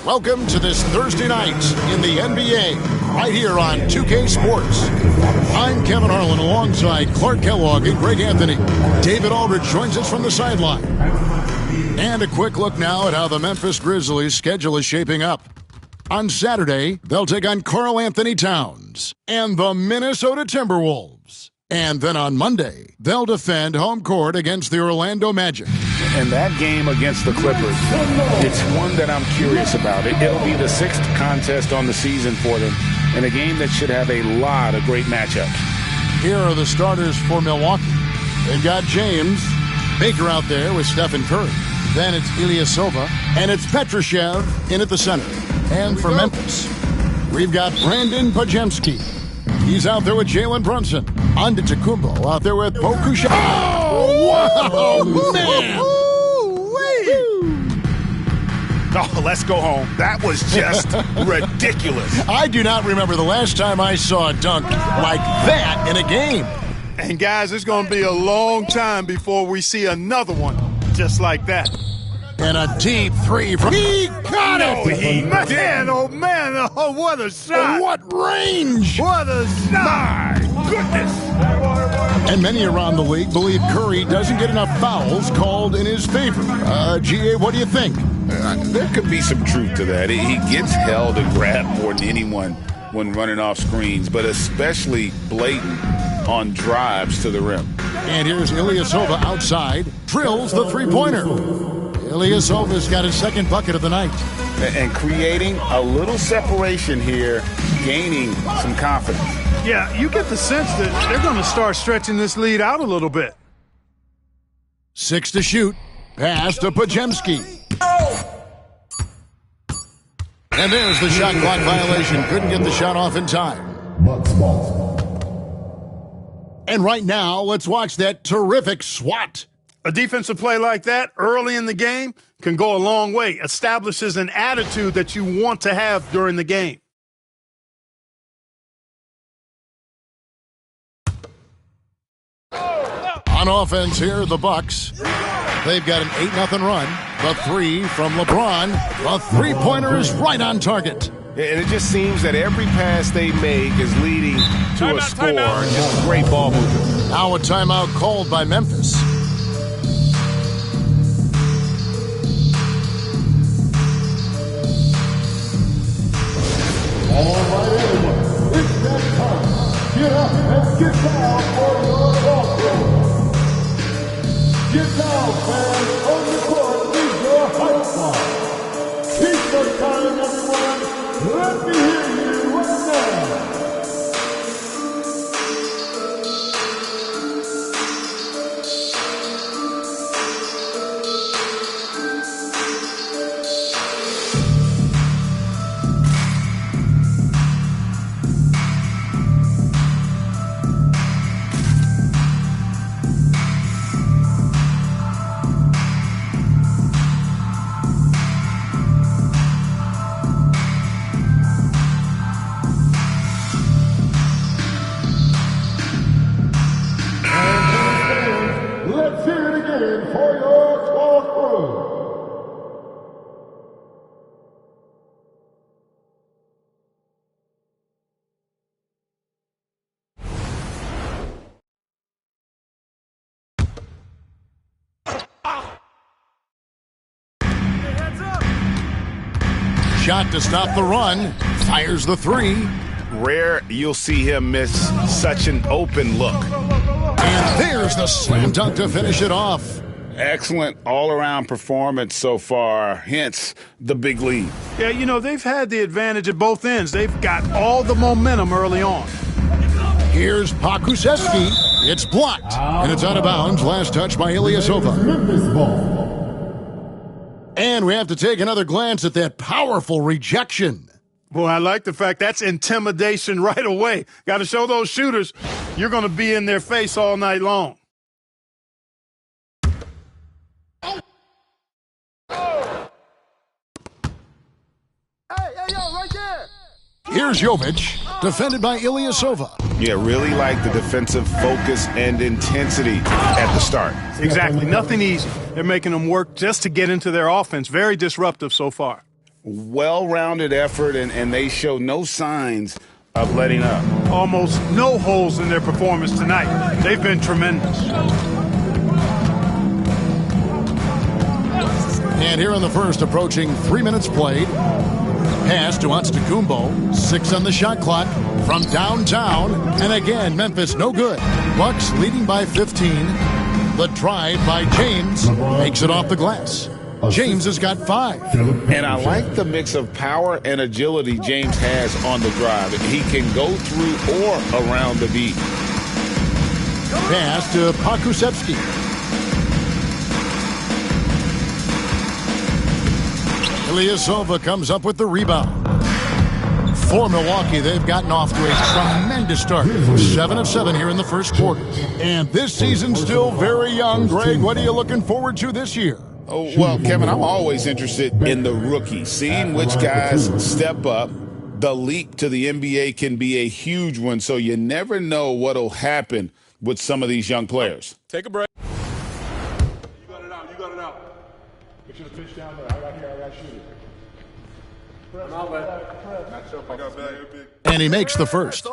Welcome to this Thursday night in the NBA, right here on 2K Sports. I'm Kevin Harlan alongside Clark Kellogg and Greg Anthony. David Aldridge joins us from the sideline. And a quick look now at how the Memphis Grizzlies' schedule is shaping up. On Saturday, they'll take on Karl Anthony Towns and the Minnesota Timberwolves. And then on Monday, they'll defend home court against the Orlando Magic. And that game against the Clippers, it's one that I'm curious about. It'll be the sixth contest on the season for them, and a game that should have a lot of great matchups. Here are the starters for Milwaukee. They've got James, Baker out there with Stephen Curry. Then it's Ilyasova, and it's Petrushev in at the center. And for Memphis, we've got Brandon Pajemski. He's out there with Jalen Brunson. Antetokounmpo out there with Bokusha. Oh, wow, man! Oh, let's go home. That was just ridiculous. I do not remember the last time I saw a dunk like that in a game. And guys, it's going to be a long time before we see another one just like that. And a deep three from... He got it! Oh, man, oh, what a shot! What range! What a shot! My goodness! And many around the league believe Curry doesn't get enough fouls called in his favor. GA, what do you think? There could be some truth to that. He gets held and grabbed more than anyone when running off screens, but especially blatant on drives to the rim. And here's Ilyasova outside, drills the three-pointer. Ilyasova's got his second bucket of the night. And creating a little separation here, gaining some confidence. Yeah, you get the sense that they're going to start stretching this lead out a little bit. 6 to shoot. Pass to Pajemski. And there's the shot clock violation. Couldn't get the shot off in time. And right now, let's watch that terrific swat. A defensive play like that early in the game can go a long way. Establishes an attitude that you want to have during the game. On offense here, the Bucks. They've got an 8-0 run. The three from LeBron. The three-pointer is right on target. And it just seems that every pass they make is leading to a score. Just great ball movement. Now a timeout called by Memphis. All right, everyone. It's that time. Get up and get down for your ball game. Get down, fans, on the court, leave your hype song. Keep the time, everyone. Let me hear you right now. Shot to stop the run. Fires the three. Rare you'll see him miss such an open look. And there's the slam dunk to finish it off. Excellent all-around performance so far, hence the big lead. Yeah, you know, they've had the advantage at both ends. They've got all the momentum early on. Here's Pokusevski. It's blocked, and it's out of bounds. Last touch by Ilyasova. And we have to take another glance at that powerful rejection. Boy, I like the fact that's intimidation right away. Got to show those shooters you're going to be in their face all night long. Here's Jovic, defended by Ilyasova. Yeah, really like the defensive focus and intensity at the start. Exactly. Nothing easy. They're making them work just to get into their offense. Very disruptive so far. well-rounded effort, and they show no signs of letting up. Almost no holes in their performance tonight. They've been tremendous. And here in the first, approaching 3 minutes played. Pass to Antetokounmpo. 6 on the shot clock from downtown. And again, Memphis no good. Bucks leading by 15. The drive by James makes it off the glass. James has got 5. And I like the mix of power and agility James has on the drive. He can go through or around the beat. Pass to Pokusevski. Ilyasova comes up with the rebound. For Milwaukee, they've gotten off to a tremendous start. 7 of 7 here in the first quarter. And this season's still very young. Greg, what are you looking forward to this year? Oh, well, Kevin, I'm always interested in the rookies, seeing which guys step up. The leap to the NBA can be a huge one, so you never know what'll happen with some of these young players. Take a break. You got it out. You got it out. Make sure the pitch down there. I got here. I got shoot it. And he makes the first.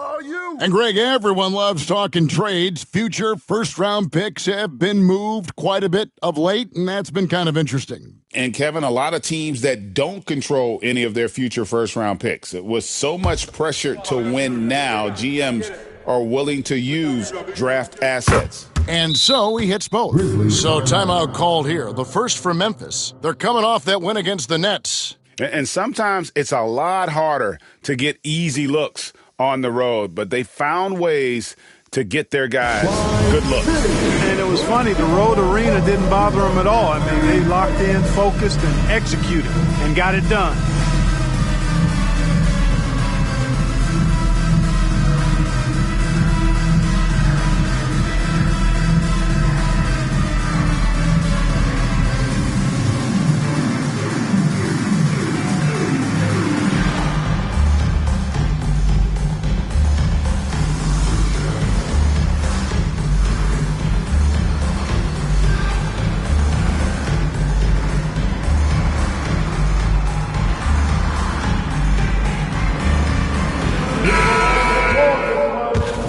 And Greg, everyone loves talking trades. Future first-round picks have been moved quite a bit of late, and that's been kind of interesting. And, Kevin, a lot of teams that don't control any of their future first-round picks. With so much pressure to win now, GMs are willing to use draft assets. And so he hits both. So timeout called here. The first for Memphis. They're coming off that win against the Nets. And sometimes it's a lot harder to get easy looks on the road, but they found ways to get their guys good looks. And it was funny, the road arena didn't bother them at all. I mean, they locked in, focused, and executed, and got it done.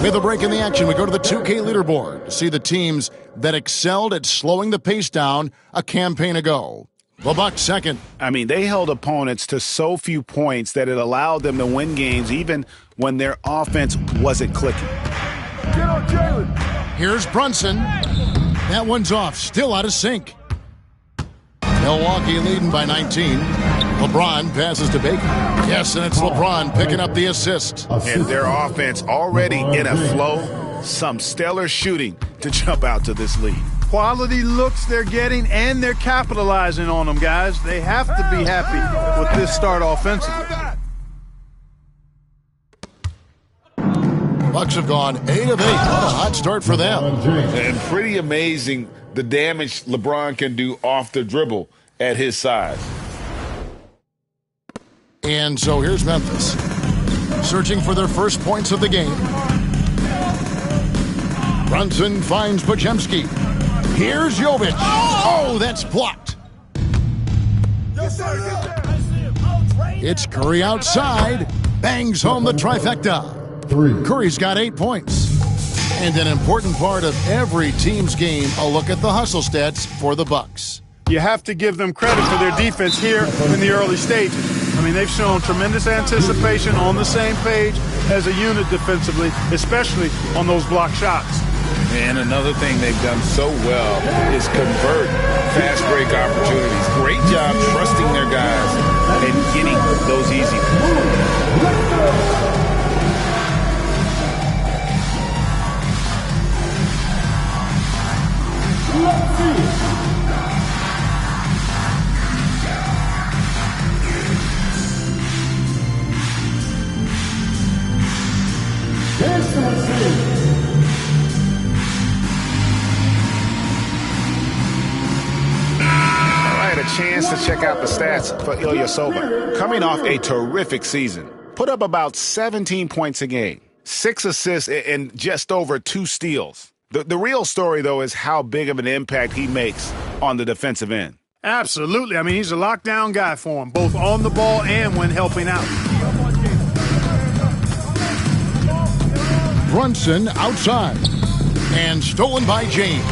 With a break in the action, we go to the 2K leaderboard to see the teams that excelled at slowing the pace down a campaign ago. The Bucks second. I mean, they held opponents to so few points that it allowed them to win games even when their offense wasn't clicking. Get on Jalen. Here's Brunson. That one's off, still out of sync. Milwaukee leading by 19. LeBron passes to Baker. Yes, and it's LeBron picking up the assist. And their offense already in a flow. Some stellar shooting to jump out to this lead. Quality looks they're getting, and they're capitalizing on them, guys. They have to be happy with this start offensively. Bucks have gone 8 of 8. What a hot start for them. And pretty amazing the damage LeBron can do off the dribble at his size. And so here's Memphis, searching for their first points of the game. Brunson finds Podziemski. Here's Jovic. Oh, that's blocked. It's Curry outside. Bangs home the trifecta. Curry's got 8 points. And an important part of every team's game, a look at the hustle stats for the Bucks. You have to give them credit for their defense here in the early stages. I mean, they've shown tremendous anticipation, on the same page as a unit defensively, especially on those block shots. And another thing they've done so well is convert fast break opportunities. Great job trusting their guys and getting those easy ones. Chance to check out the stats for Ilyasova. Coming off a terrific season, put up about 17 points a game, 6 assists, and just over 2 steals. The real story, though, is how big of an impact he makes on the defensive end. Absolutely. I mean, he's a lockdown guy for him, both on the ball and when helping out. Brunson outside. And stolen by James.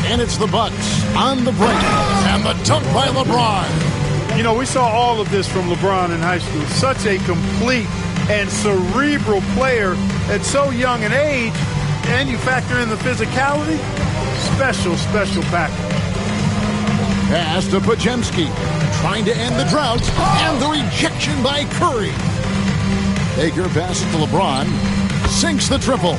And it's the Bucks on the break. And the dunk by LeBron. You know, we saw all of this from LeBron in high school. Such a complete and cerebral player at so young an age. And you factor in the physicality. Special, special package. Pass to Pajemski. Trying to end the drought. And the rejection by Curry. Baker passes to LeBron. Sinks the triple.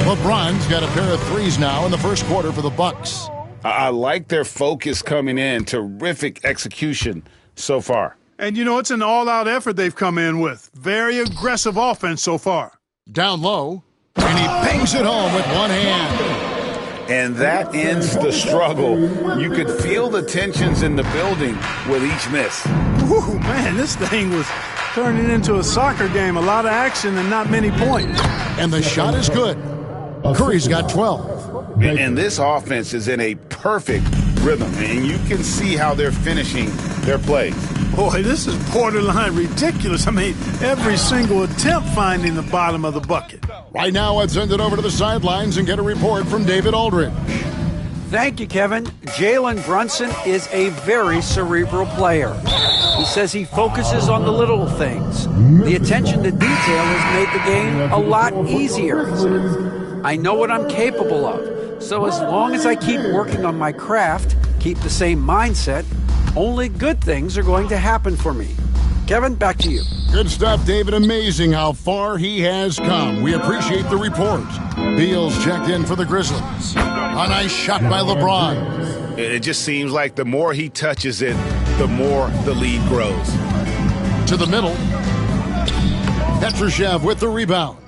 LeBron's got a pair of threes now in the first quarter for the Bucks. I like their focus coming in. Terrific execution so far. And, you know, it's an all-out effort they've come in with. Very aggressive offense so far. Down low, and he bangs it home with one hand. And that ends the struggle. You could feel the tensions in the building with each miss. Ooh, man, this thing was turning into a soccer game. A lot of action and not many points. And the shot is good. Curry's got 12. And this offense is in a perfect rhythm, and you can see how they're finishing their plays. Boy, this is borderline ridiculous. I mean, every single attempt finding the bottom of the bucket. Right now, let's send it over to the sidelines and get a report from David Aldridge. Thank you, Kevin. Jalen Brunson is a very cerebral player. He says he focuses on the little things. The attention to detail has made the game a lot easier. I know what I'm capable of. So as long as I keep working on my craft, keep the same mindset, only good things are going to happen for me. Kevin, back to you. Good stuff, David. Amazing how far he has come. We appreciate the report. Beal's checked in for the Grizzlies. A nice shot by LeBron. It just seems like the more he touches it, the more the lead grows. To the middle. Petrushev with the rebound.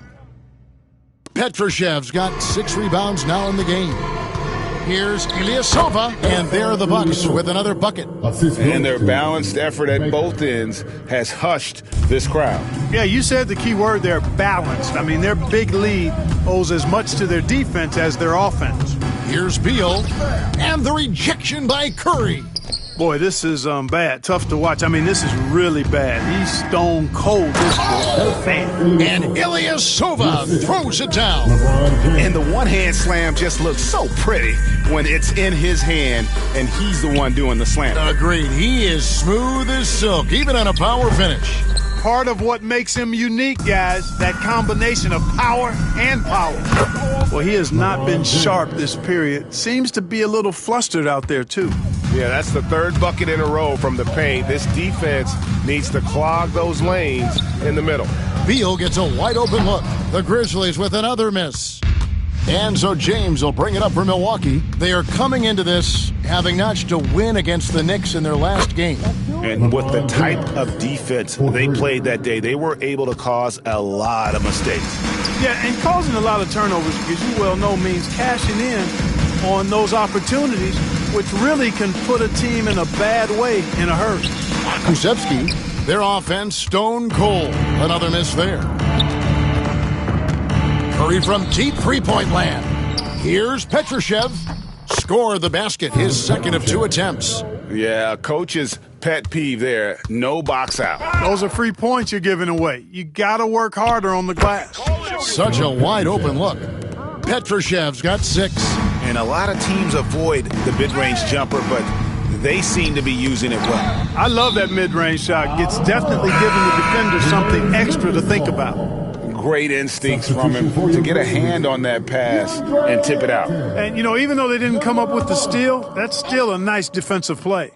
Petrushev's got 6 rebounds now in the game. Here's Ilyasova, and there are the Bucks with another bucket. And their balanced effort at both ends has hushed this crowd. Yeah, you said the key word there, balanced. I mean, their big lead owes as much to their defense as their offense. Here's Beal, and the rejection by Curry. Boy, this is bad. Tough to watch. I mean, this is really bad. He's stone cold, this fan. And Ilyasova throws it down. And the one-hand slam just looks so pretty when it's in his hand and he's the one doing the slam. Agreed. He is smooth as silk, even on a power finish. Part of what makes him unique, guys, that combination of power and power. Well, he has not been sharp this period. Seems to be a little flustered out there, too. Yeah, that's the third bucket in a row from the paint. This defense needs to clog those lanes in the middle. Beal gets a wide-open look. The Grizzlies with another miss. And so James will bring it up for Milwaukee. They are coming into this having notched a win against the Knicks in their last game. And with the type of defense they played that day, they were able to cause a lot of mistakes. Yeah, and causing a lot of turnovers, because you well know, means cashing in on those opportunities, which really can put a team in a bad way in a hurry. Kusevsky, their offense stone cold. Another miss there. Curry from deep three-point land. Here's Petrushev. Score the basket, his second of 2 attempts. Yeah, coach's pet peeve there. No box out. Those are free points you're giving away. You got to work harder on the glass. Such a wide-open look. Petrushev's got 6. And a lot of teams avoid the mid-range jumper, but they seem to be using it well. I love that mid-range shot. It's definitely giving the defender something extra to think about. Great instincts from him to get a hand on that pass and tip it out. And, you know, even though they didn't come up with the steal, that's still a nice defensive play.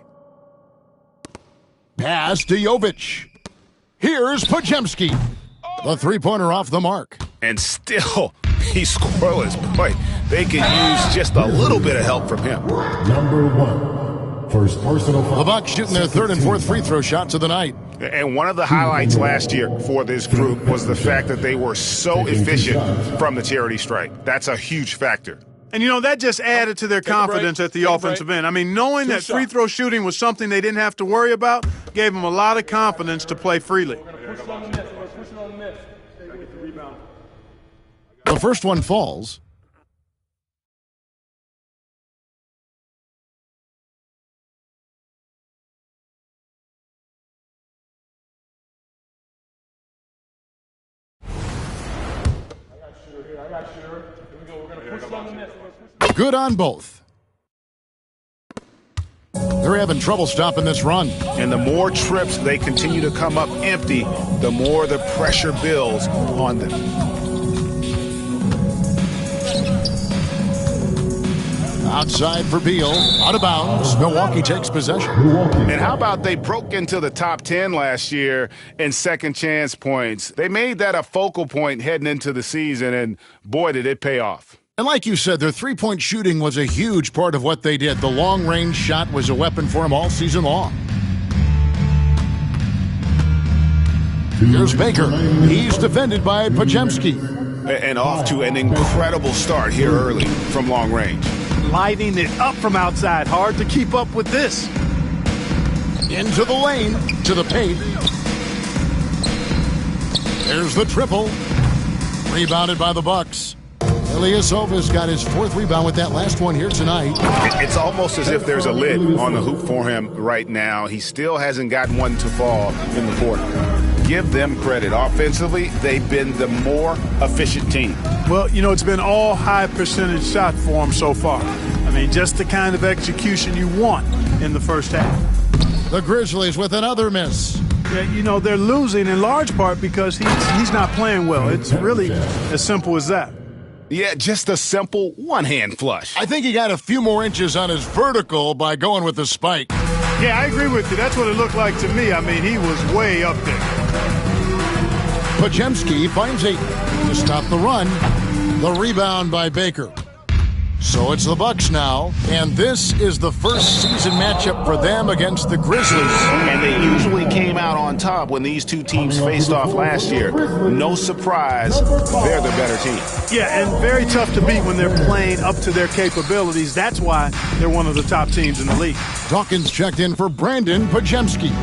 Pass to Jovic. Here's Pajemski. The three-pointer off the mark. And still, he's scoreless. Boy, they could use just a little bit of help from him. Number 1, first personal foul. The Bucks shooting their 3rd and 4th free throw shots of the night. And one of the highlights last year for this group was the fact that they were so efficient from the charity stripe. That's a huge factor. And, you know, that just added to their confidence at the offensive end. I mean, knowing that free throw shooting was something they didn't have to worry about gave them a lot of confidence to play freely. The first one falls. Good on both. They're having trouble stopping this run. And the more trips they continue to come up empty, the more the pressure builds on them. Outside for Beal, out of bounds. Milwaukee takes possession. And how about they broke into the top 10 last year in second chance points? They made that a focal point heading into the season, and boy, did it pay off. And like you said, their three-point shooting was a huge part of what they did. The long-range shot was a weapon for them all season long. Here's Baker. He's defended by Podziemski. And off to an incredible start here early from long range. Lighting it up from outside. Hard to keep up with this. Into the lane, to the paint. There's the triple. Rebounded by the Bucks. Ilyasova's got his fourth rebound with that last one here tonight. It's almost as if there's a lid on the hoop for him right now. He still hasn't gotten one to fall in the quarter. Give them credit. Offensively, they've been the more efficient team. Well, it's been all high percentage shot for him so far. I mean, just the kind of execution you want in the first half. The Grizzlies with another miss. Yeah, they're losing in large part because he's not playing well. It's really as simple as that. Yeah, just a simple one-hand flush. I think he got a few more inches on his vertical by going with the spike. Yeah, I agree with you. That's what it looked like to me. I mean, he was way up there. Podziemski finds Ayton to stop the run. The rebound by Baker. So it's the Bucks now, and this is the first season matchup for them against the Grizzlies. And they usually came out on top when these two teams faced off last year. No surprise, they're the better team. Yeah, and very tough to beat when they're playing up to their capabilities. That's why they're one of the top teams in the league. Dawkins checked in for Brandon Podziemski.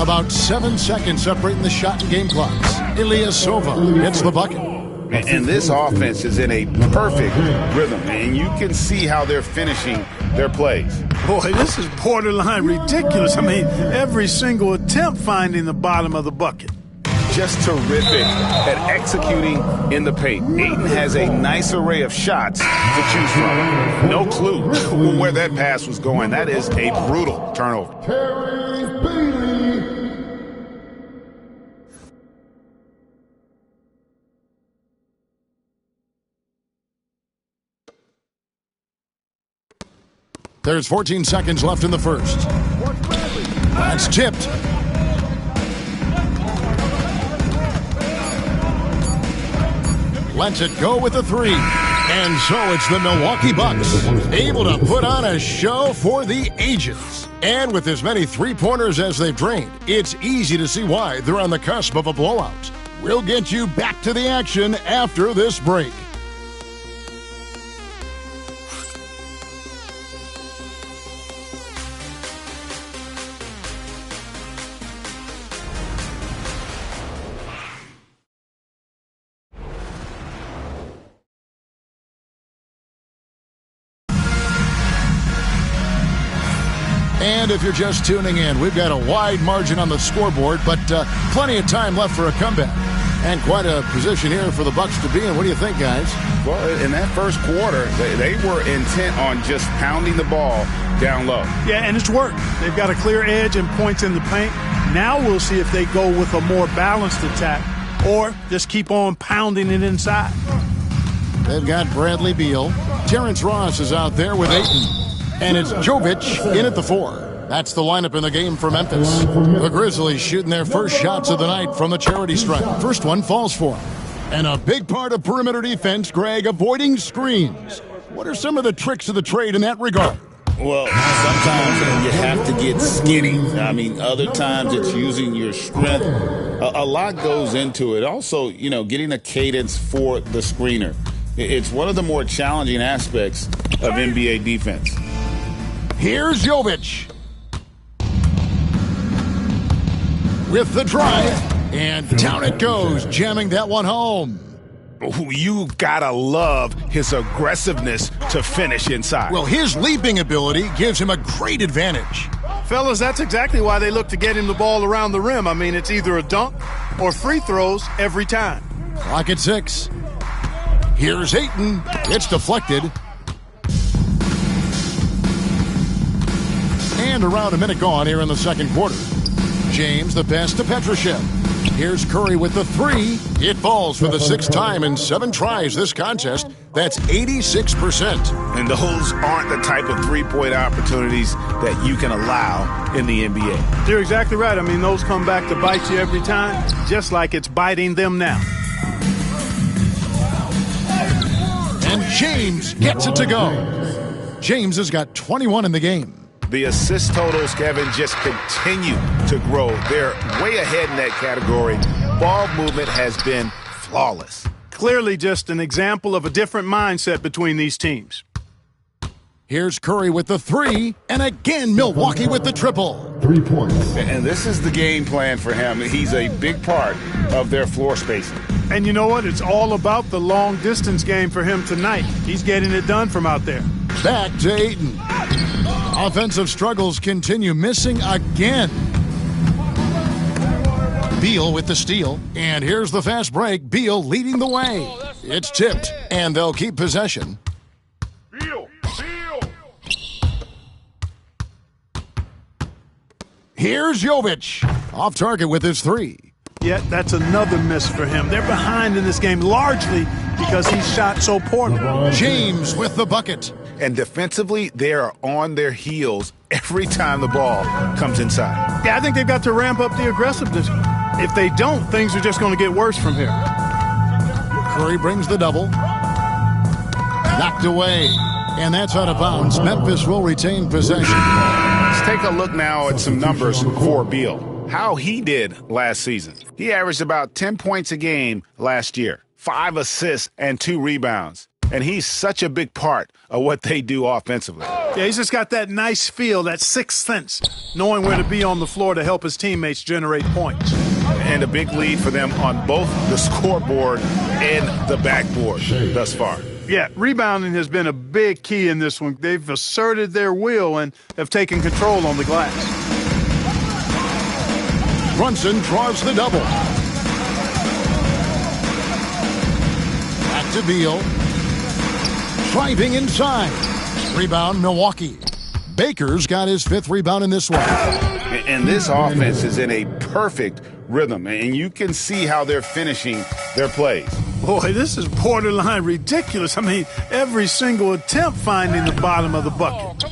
About 7 seconds separating the shot and game clocks. Ilyasova hits the bucket. And this offense is in a perfect rhythm, and you can see how they're finishing their plays. Boy, this is borderline ridiculous. I mean, every single attempt finding the bottom of the bucket. Just terrific at executing in the paint. Ayton has a nice array of shots to choose from. No clue where that pass was going. That is a brutal turnover. There's 14 seconds left in the first. That's tipped. Lets it go with the three. And so it's the Milwaukee Bucks, able to put on a show for the ages. And with as many three-pointers as they've drained, it's easy to see why they're on the cusp of a blowout. We'll get you back to the action after this break. And if you're just tuning in, we've got a wide margin on the scoreboard, but plenty of time left for a comeback. And quite a position here for the Bucks to be in. What do you think, guys? Well, in that first quarter, they were intent on just pounding the ball down low. Yeah, and it's worked. They've got a clear edge and points in the paint. Now we'll see if they go with a more balanced attack or just keep on pounding it inside. They've got Bradley Beal. Terrence Ross is out there with Ayton. And it's Jovic in at the 4. That's the lineup in the game for Memphis. The Grizzlies shooting their first shots of the night from the charity stripe. First one falls for them. And a big part of perimeter defense, Greg, avoiding screens. What are some of the tricks of the trade in that regard? Well, sometimes you have to get skinny. I mean, other times it's using your strength. A lot goes into it. Also, getting a cadence for the screener. It's one of the more challenging aspects of NBA defense. Here's Jovic with the drive, and down it goes, jamming that one home. You gotta love his aggressiveness to finish inside. Well, his leaping ability gives him a great advantage. Fellas, that's exactly why they look to get him the ball around the rim. I mean, it's either a dunk or free throws every time. Clock at 6. Here's Ayton. It's deflected. And around a minute gone here in the second quarter. James the pass to Petrushev. Here's Curry with the three. It falls for the sixth time in 7 tries this contest. That's 86%. And those aren't the type of three-point opportunities that you can allow in the NBA. You're exactly right. I mean, those come back to bite you every time, just like it's biting them now. And James gets it to go. James has got 21 in the game. The assist totals, Kevin, just continue to grow. They're way ahead in that category. Ball movement has been flawless. Clearly just an example of a different mindset between these teams. Here's Curry with the three, and again Milwaukee with the triple. 3 points. And this is the game plan for him. He's a big part of their floor spacing. And you know what? It's all about the long-distance game for him tonight. He's getting it done from out there. Back to Ayton. Offensive struggles continue, missing again. Beal with the steal, and here's the fast break. Beal leading the way. It's tipped, and they'll keep possession. Here's Jovic, off target with his three. Yet that's another miss for him. They're behind in this game largely because he shot so poorly. James with the bucket. And defensively, they are on their heels every time the ball comes inside. Yeah, I think they've got to ramp up the aggressiveness. If they don't, things are just going to get worse from here. Curry brings the double. Knocked away. And that's out of bounds. Memphis will retain possession. Let's take a look now at some numbers for Beal. How he did last season. He averaged about 10 points a game last year, 5 assists and 2 rebounds. And he's such a big part of what they do offensively. Yeah, he's just got that nice feel, that sixth sense, knowing where to be on the floor to help his teammates generate points. And a big lead for them on both the scoreboard and the backboard thus far. Yeah, rebounding has been a big key in this one. They've asserted their will and have taken control on the glass. Brunson draws the double. Back to Beal. Driving inside. Rebound, Milwaukee. Baker's got his 5th rebound in this one. And this offense is in a perfect rhythm, and you can see how they're finishing their plays. Boy, this is borderline ridiculous. I mean, every single attempt finding the bottom of the bucket.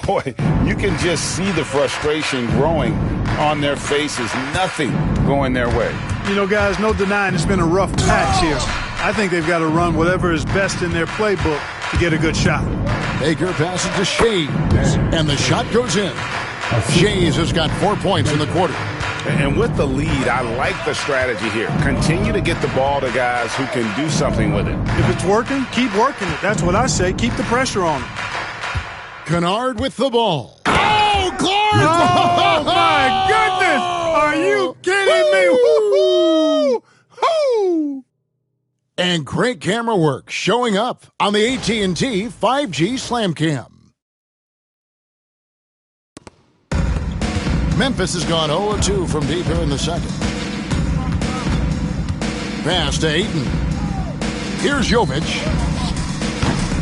Boy, you can just see the frustration growing on their faces. Nothing going their way. You know, guys, no denying it's been a rough patch here. I think they've got to run whatever is best in their playbook to get a good shot. Baker passes to Shays, and the shot goes in. Shays has got 4 points in the quarter. And with the lead, I like the strategy here. Continue to get the ball to guys who can do something with it. If it's working, keep working it. That's what I say. Keep the pressure on them. Kennard with the ball. Oh, Clark! Oh, my goodness! Are you kidding me? Woo-hoo! Woo! And great camera work showing up on the AT&T 5G Slam Cam. Memphis has gone 0-2 from deep here in the second. Pass to Ayton. Here's Jovic.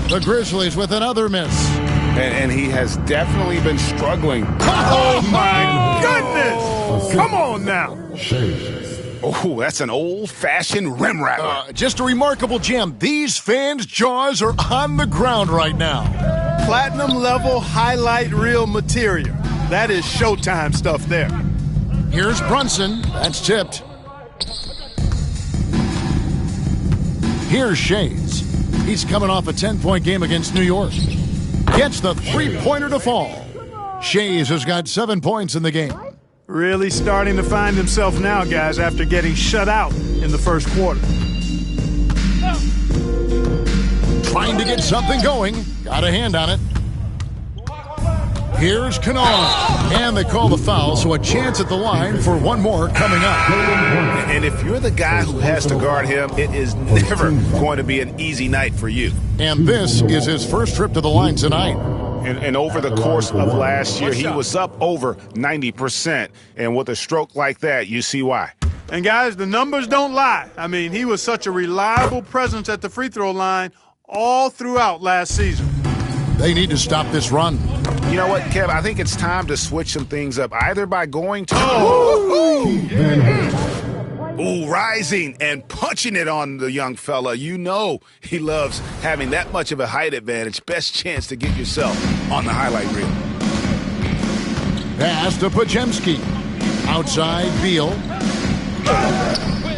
The Grizzlies with another miss. And he has definitely been struggling. Oh, my goodness! Come on now. Oh, that's an old-fashioned rim rattler. Just a remarkable gem. These fans' jaws are on the ground right now. Platinum-level highlight reel material. That is Showtime stuff there. Here's Brunson. That's tipped. Here's Shays. He's coming off a 10-point game against New York. Gets the three-pointer to fall. Shays has got 7 points in the game. Really starting to find himself now, guys, after getting shut out in the first quarter. Trying to get something going. Got a hand on it. Here's Kennard. And they call the foul, so a chance at the line for one more coming up. And if you're the guy who has to guard him, it is never going to be an easy night for you. And this is his first trip to the line tonight. And over the course of last year, he was up over 90%. And with a stroke like that, you see why. And, guys, the numbers don't lie. I mean, he was such a reliable presence at the free throw line all throughout last season. They need to stop this run. You know what, Kev? I think it's time to switch some things up, either by going to rising and punching it on the young fella. You know he loves having that much of a height advantage. Best chance to get yourself on the highlight reel. Pass to Pajemski. Outside, Beal.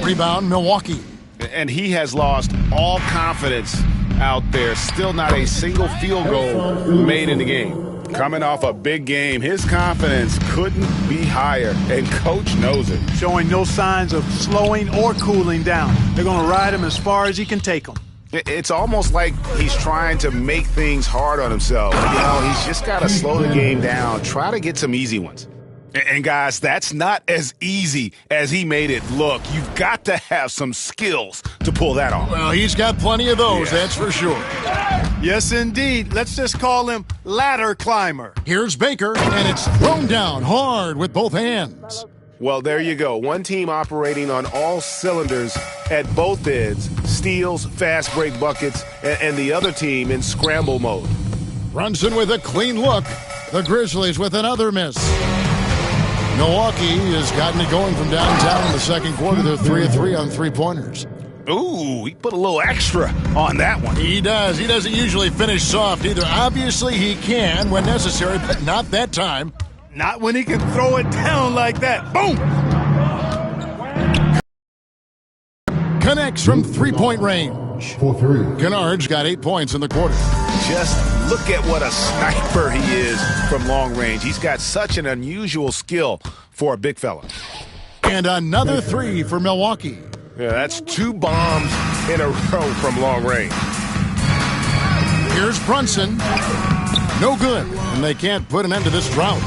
Rebound, Milwaukee. And he has lost all confidence out there. Still not a single field goal made in the game. Coming off a big game, his confidence couldn't be higher, and Coach knows it. Showing no signs of slowing or cooling down. They're going to ride him as far as he can take them. It's almost like he's trying to make things hard on himself. You know, he's just got to slow the game down, try to get some easy ones. And, guys, that's not as easy as he made it look. You've got to have some skills to pull that off. Well, he's got plenty of those, that's for sure. Yes, indeed. Let's just call him ladder climber. Here's Baker, and it's thrown down hard with both hands. Well, there you go. One team operating on all cylinders at both ends, steals, fast break buckets, and the other team in scramble mode. Brunson with a clean look. The Grizzlies with another miss. Milwaukee has gotten it going from downtown in the second quarter. They're 3 of 3 on three-pointers. Ooh, he put a little extra on that one. He does. He doesn't usually finish soft either. Obviously, he can when necessary, but not that time. Not when he can throw it down like that. Boom! Connects from three-point range. 4-3. Kennard's got 8 points in the quarter. Just look at what a sniper he is from long range. He's got such an unusual skill for a big fella. And another 3 for Milwaukee. Yeah, that's 2 bombs in a row from long range. Here's Brunson. No good. And they can't put an end to this drought.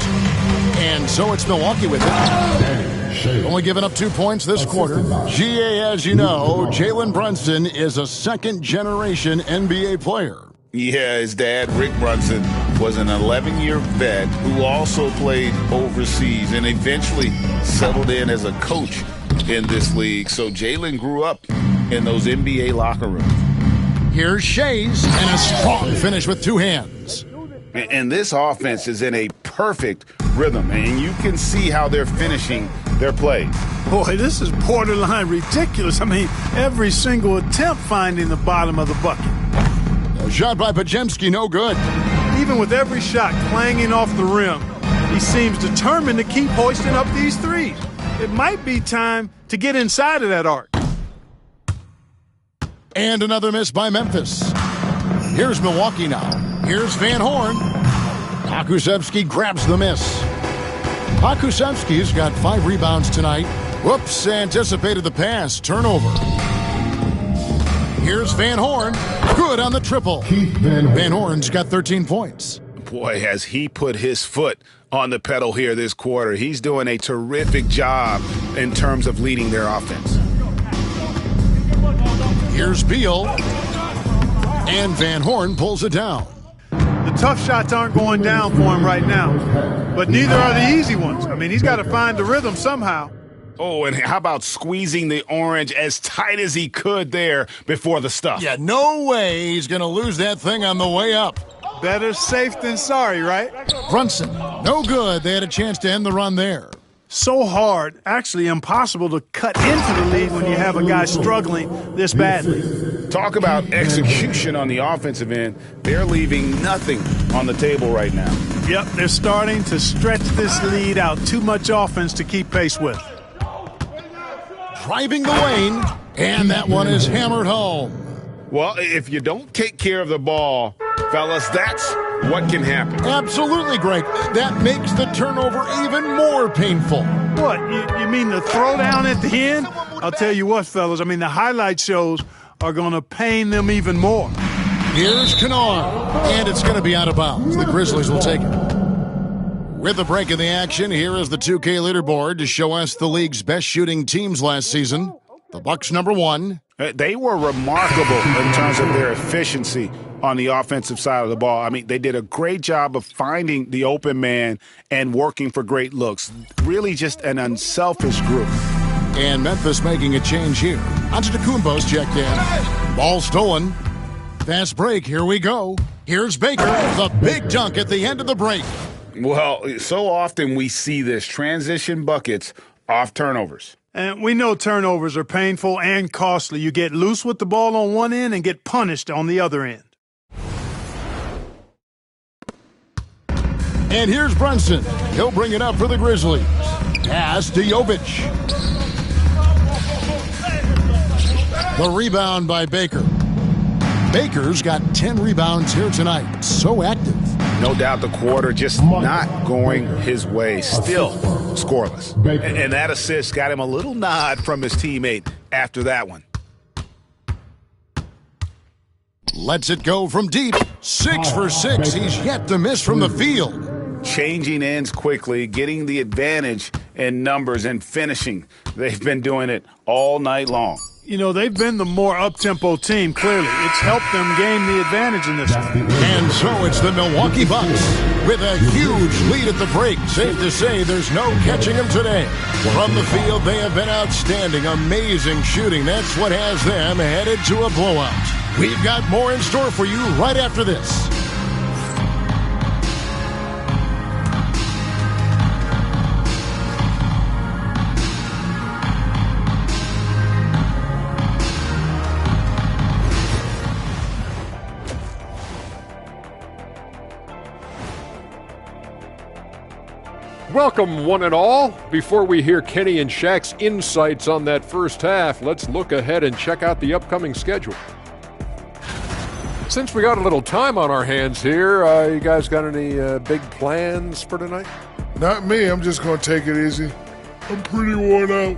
And so it's Milwaukee with it. Only giving up 2 points this quarter. GA, as you know, Jalen Brunson is a second-generation NBA player. Yeah, his dad, Rick Brunson, was an 11-year vet who also played overseas and eventually settled in as a coach in this league. So Jalen grew up in those NBA locker rooms. Here's Shays, and a strong finish with 2 hands. And this offense is in a perfect rhythm, and you can see how they're finishing their plays. Boy, this is borderline ridiculous. I mean, every single attempt finding the bottom of the bucket. A shot by Pajemski, no good. Even with every shot clanging off the rim, he seems determined to keep hoisting up these threes. It might be time to get inside of that arc. And another miss by Memphis. Here's Milwaukee now. Here's Van Horn. Hakusevsky grabs the miss. Hakusevsky's got 5 rebounds tonight. Whoops, anticipated the pass. Turnover. Here's Van Horn. Good on the triple. Van Horn's got 13 points. Boy, has he put his foot on the pedal here this quarter. He's doing a terrific job in terms of leading their offense. Here's Beal. And Van Horn pulls it down. The tough shots aren't going down for him right now, but neither are the easy ones. I mean, he's got to find the rhythm somehow. Oh, and how about squeezing the orange as tight as he could there before the stuff? Yeah, no way he's going to lose that thing on the way up. Better safe than sorry, right? Brunson, no good. They had a chance to end the run there. So hard, actually impossible to cut into the lead when you have a guy struggling this badly. Talk about execution on the offensive end. They're leaving nothing on the table right now. Yep, they're starting to stretch this lead out. Too much offense to keep pace with. Driving the lane, and that one is hammered home. Well, if you don't take care of the ball, fellas, that's what can happen. Absolutely, Greg. That makes the turnover even more painful. What, you mean the throwdown at the end? I'll tell you what, fellas, I mean, the highlight shows are going to pain them even more. Here's Kennard, and it's going to be out of bounds. The Grizzlies will take it. With the break in the action, here is the 2K leaderboard to show us the league's best shooting teams last season. The Bucks number 1. They were remarkable in terms of their efficiency on the offensive side of the ball. I mean, they did a great job of finding the open man and working for great looks. Really just an unselfish group. And Memphis making a change here. Antetokounmpo's checked in. Ball stolen. Fast break. Here we go. Here's Baker. The big dunk at the end of the break. Well, so often we see this, transition buckets off turnovers. And we know turnovers are painful and costly. You get loose with the ball on one end and get punished on the other end. And here's Brunson. He'll bring it up for the Grizzlies. Pass to Jovic. The rebound by Baker. Baker's got 10 rebounds here tonight. So active. No doubt the quarter just not going his way. Still scoreless. And that assist got him a little nod from his teammate after that one. Lets it go from deep. 6 for 6. He's yet to miss from the field. Changing ends quickly, getting the advantage in numbers and finishing. They've been doing it all night long. You know, they've been the more up-tempo team, clearly. It's helped them gain the advantage in this one. And so it's the Milwaukee Bucks with a huge lead at the break. Safe to say there's no catching them today. From the field, they have been outstanding. Amazing shooting. That's what has them headed to a blowout. We've got more in store for you right after this. Welcome, one and all. Before we hear Kenny and Shaq's insights on that first half, let's look ahead and check out the upcoming schedule. Since we got a little time on our hands here, you guys got any big plans for tonight? Not me. I'm just going to take it easy. I'm pretty worn out.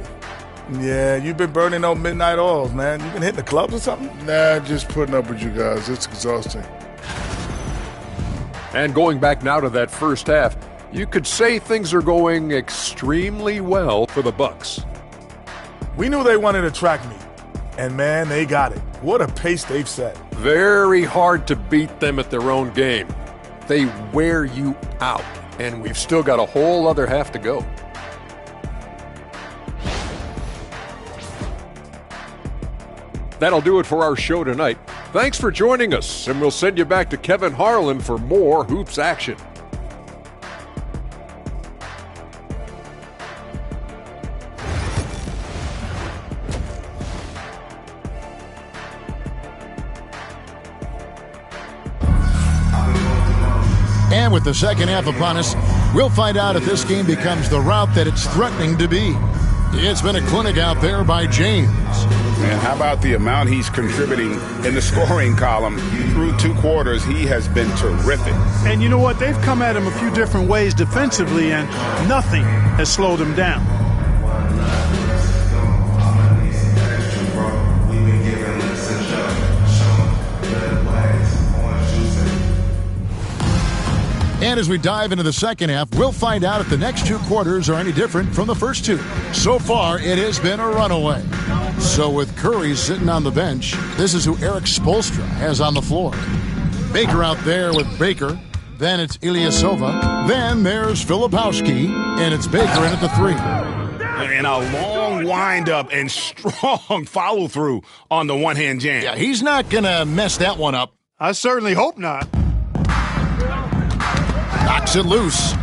Yeah, you've been burning those midnight oils, man. You been hitting the clubs or something? Nah, just putting up with you guys. It's exhausting. And going back now to that first half, you could say things are going extremely well for the Bucks. We knew they wanted a track meet, and man, they got it. What a pace they've set. Very hard to beat them at their own game. They wear you out, and we've still got a whole other half to go. That'll do it for our show tonight. Thanks for joining us, and we'll send you back to Kevin Harlan for more hoops action. And with the second half upon us, we'll find out if this game becomes the route that it's threatening to be. It's been a clinic out there by James. Man, how about the amount he's contributing in the scoring column? Through 2 quarters, he has been terrific. And you know what? They've come at him a few different ways defensively, and nothing has slowed him down. And as we dive into the second half, we'll find out if the next 2 quarters are any different from the first 2. So far, it has been a runaway. So with Curry sitting on the bench, this is who Eric Spoelstra has on the floor. Baker out there with Baker. Then it's Ilyasova. Then there's Filipowski. And it's Baker in at the 3. And a long windup and strong follow-through on the one-hand jam. Yeah, he's not going to mess that one up. I certainly hope not. Knocks it loose.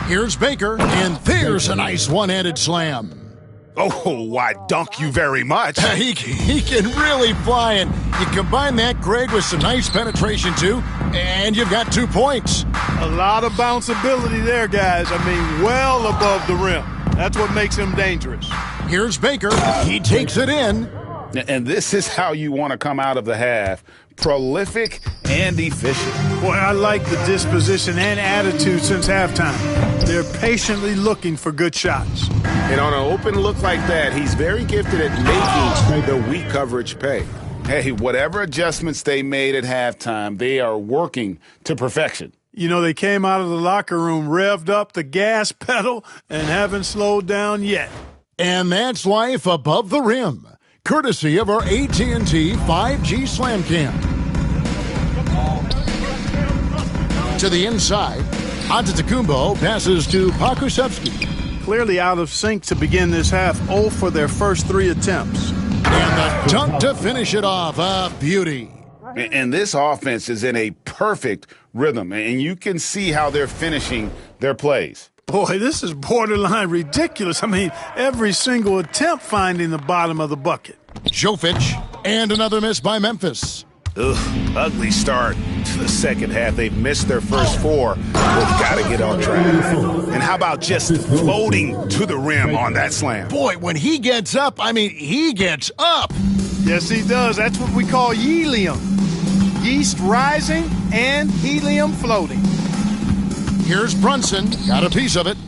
Here's Baker, and there's a nice one-handed slam. Oh, why dunk you very much. He can really fly, and you combine that, Greg, with some nice penetration, too, and you've got 2 points. A lot of bounceability there, guys. I mean, well above the rim. That's what makes him dangerous. Here's Baker. He takes it in. And this is how you want to come out of the half. Prolific and efficient. Boy, I like the disposition and attitude since halftime. They're patiently looking for good shots. And on an open look like that, he's very gifted at making the weak coverage pay. Hey, whatever adjustments they made at halftime, they are working to perfection. You know, they came out of the locker room, revved up the gas pedal, and haven't slowed down yet. And that's life above the rim, courtesy of our AT&T 5G Slam Cam. To the inside, Antetokounmpo passes to Pokusevski. Clearly out of sync to begin this half. 0 for their first 3 attempts. And the dunk to finish it off. A beauty. And this offense is in a perfect rhythm, and you can see how they're finishing their plays. Boy, this is borderline ridiculous. I mean, every single attempt finding the bottom of the bucket. Jovic, and another miss by Memphis. Ugh, ugly start to the second half. They've missed their first 4. They've got to get on track. And how about just floating to the rim on that slam? Boy, when he gets up, I mean, he gets up. Yes, he does. That's what we call helium. Yeast rising and helium floating. Here's Brunson. Got a piece of it.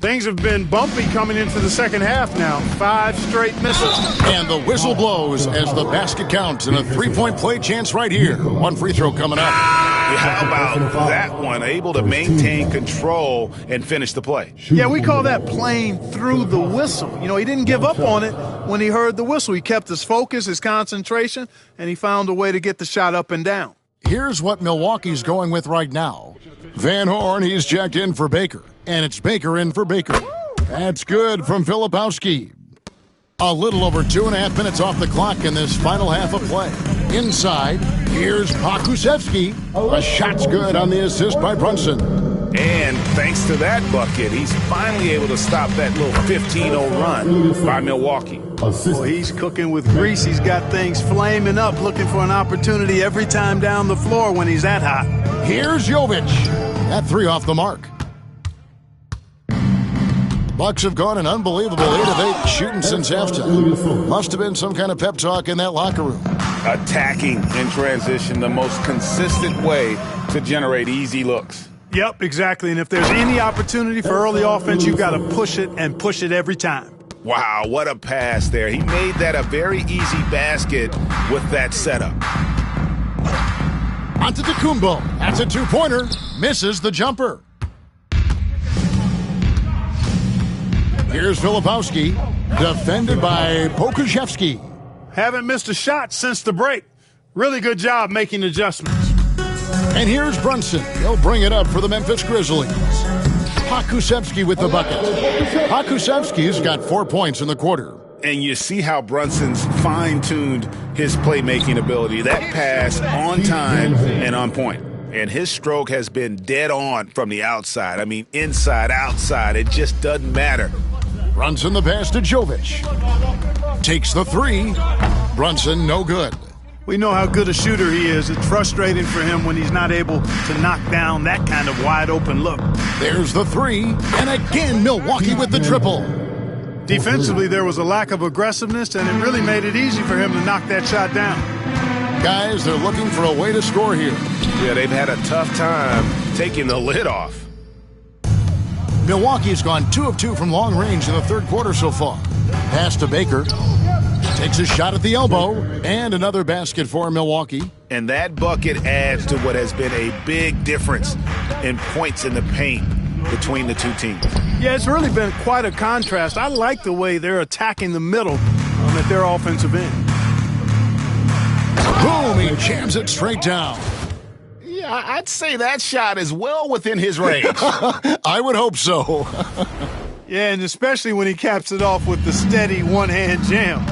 Things have been bumpy coming into the second half now. 5 straight misses. And the whistle blows as the basket counts and a 3-point play chance right here. 1 free throw coming up. How about that one? Able to maintain control and finish the play. Yeah, we call that playing through the whistle. You know, he didn't give up on it when he heard the whistle. He kept his focus, his concentration, and he found a way to get the shot up and down. Here's what Milwaukee's going with right now. Van Horn, he's checked in for Baker. And it's Baker in for Baker. That's good from Filipowski. A little over 2.5 minutes off the clock in this final half of play. Inside, here's Pokusevski. A shot's good on the assist by Brunson. And thanks to that bucket, he's finally able to stop that little 15-0 run by Milwaukee. Boy, he's cooking with grease. He's got things flaming up, looking for an opportunity every time down the floor when he's that hot. Here's Jovic. That 3 off the mark. Bucks have gone an unbelievable 8 of 8 shooting since halftime. Must have been some kind of pep talk in that locker room. Attacking in transition, the most consistent way to generate easy looks. Yep, exactly. And if there's any opportunity for early offense, you've got to push it and push it every time. Wow, what a pass there. He made that a very easy basket with that setup. Antetokounmpo. That's a 2-pointer. Misses the jumper. Here's Filipowski, defended by Pokusevski. Haven't missed a shot since the break. Really good job making adjustments. And here's Brunson. He'll bring it up for the Memphis Grizzlies. Pokusevski with the bucket. Pokusevski's got 4 points in the quarter. And you see how Brunson's fine-tuned his playmaking ability. That pass on time and on point. And his stroke has been dead on from the outside. I mean, inside, outside, it just doesn't matter. Brunson the pass to Jovic. Takes the 3. Brunson no good. We know how good a shooter he is. It's frustrating for him when he's not able to knock down that kind of wide-open look. There's the 3. And again, Milwaukee with the triple. Defensively, there was a lack of aggressiveness, and it really made it easy for him to knock that shot down. Guys, they're looking for a way to score here. Yeah, they've had a tough time taking the lid off. Milwaukee's gone 2 of 2 from long range in the third quarter so far. Pass to Baker. Takes a shot at the elbow. And another basket for Milwaukee. And that bucket adds to what has been a big difference in points in the paint between the two teams. Yeah, it's really been quite a contrast. I like the way they're attacking the middle at their offensive end. Boom, he jams it straight down. Yeah, I'd say that shot is well within his range. I would hope so. Yeah, and especially when he caps it off with the steady one-hand jam.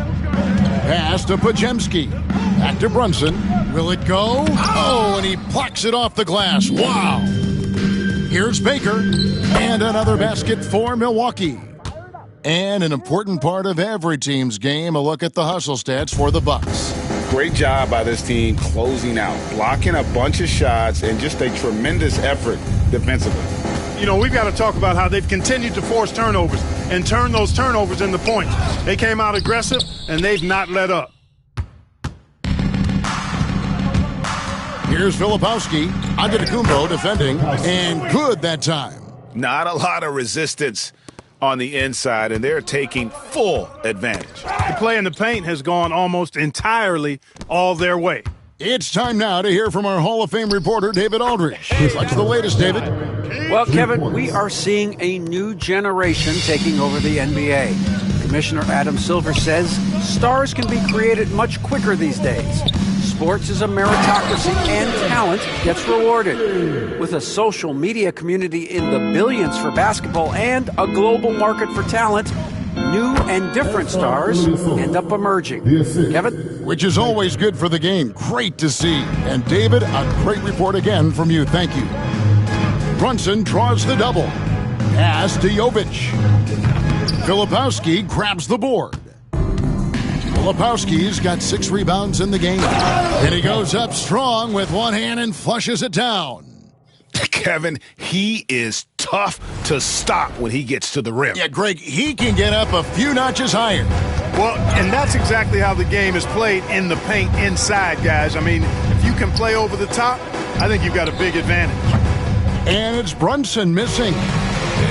Pass to Podziemski. Back to Brunson. Will it go? Oh, and he plucks it off the glass. Wow. Here's Baker. And another basket for Milwaukee. And an important part of every team's game, a look at the hustle stats for the Bucks. Great job by this team closing out, blocking a bunch of shots, and just a tremendous effort defensively. You know, we've got to talk about how they've continued to force turnovers and turn those turnovers into points. They came out aggressive, and they've not let up. Here's Filipowski. Antetokounmpo defending, and good that time. Not a lot of resistance on the inside, and they're taking full advantage. The play in the paint has gone almost entirely all their way. It's time now to hear from our Hall of Fame reporter, David Aldridge. What's the latest, David? Well, Kevin, we are seeing a new generation taking over the NBA. Commissioner Adam Silver says stars can be created much quicker these days. sports is a meritocracy and talent gets rewarded. With a social media community in the billions for basketball and a global market for talent, new and different stars end up emerging. Kevin? Which is always good for the game. Great to see. And David, a great report again from you. Thank you. Brunson draws the double. Pass to Jovic. Filipowski grabs the board. Filipowski's got 6 rebounds in the game. And he goes up strong with one hand and flushes it down. Kevin, he is tough to stop when he gets to the rim. Yeah, Greg, he can get up a few notches higher. Well, and that's exactly how the game is played in the paint inside, guys. I mean, if you can play over the top, I think you've got a big advantage. And it's Brunson missing.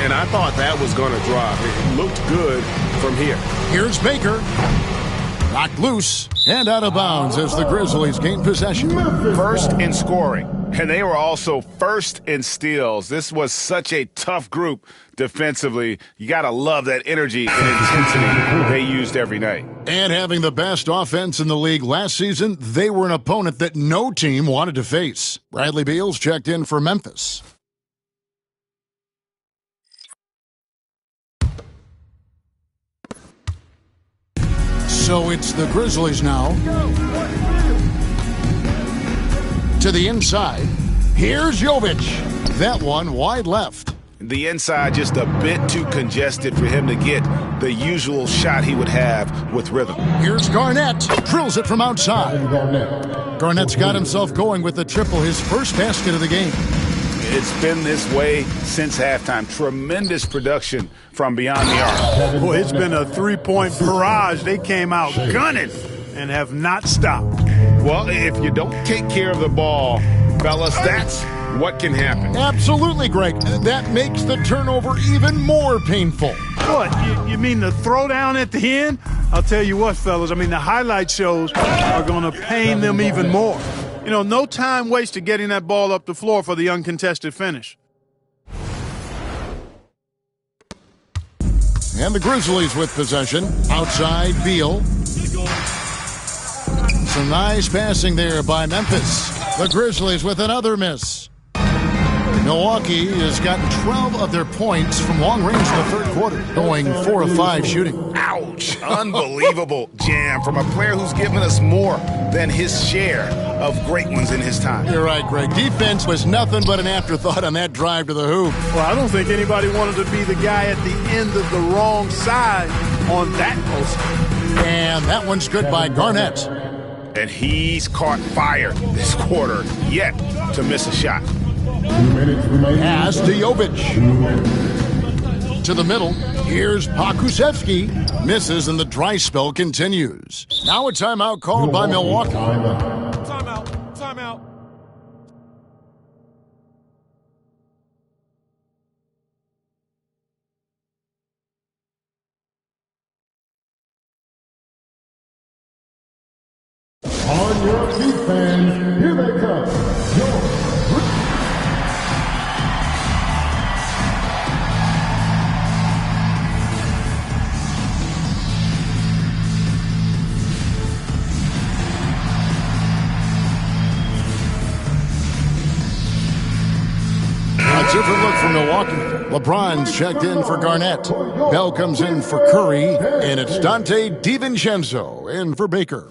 And I thought that was going to drop. It looked good from here. Here's Baker. Knocked loose and out of bounds as the Grizzlies gain possession. First in scoring, and they were also first in steals. This was such a tough group defensively. You got to love that energy and intensity they used every night. And having the best offense in the league last season, they were an opponent that no team wanted to face. Bradley Beal's checked in for Memphis. So it's the Grizzlies now. To the inside. Here's Jovic. That one wide left. The inside just a bit too congested for him to get the usual shot he would have with rhythm. Here's Garnett. Drills it from outside. Garnett's got himself going with the triple, his first basket of the game. It's been this way since halftime. Tremendous production from beyond the arc. Boy, it's been a three-point barrage. They came out gunning and have not stopped. Well, if you don't take care of the ball, fellas, that's what can happen. Absolutely, Greg. That makes the turnover even more painful. What, you mean the throwdown at the end? I'll tell you what, fellas, I mean, the highlight shows are going to pain them even more. You know, no time wasted getting that ball up the floor for the uncontested finish. And the Grizzlies with possession. Outside, Beal. Some nice passing there by Memphis. The Grizzlies with another miss. Milwaukee has gotten 12 of their points from long range in the third quarter, going 4 of 5 shooting. Ouch! Unbelievable jam from a player who's given us more than his share of great ones in his time. You're right, Greg. Defense was nothing but an afterthought on that drive to the hoop. Well, I don't think anybody wanted to be the guy at the end of the wrong side on that post. And that one's good by Garnett. And he's caught fire this quarter, yet to miss a shot. Pass to Jovic. To the middle. Here's Pokusevski. Misses and the dry spell continues. Now a timeout called by Milwaukee. Timeout. On your feet, fans, here they come. A different look from Milwaukee. LeBron's checked in for Garnett. Bell comes in for Curry. And it's Dante DiVincenzo in for Baker.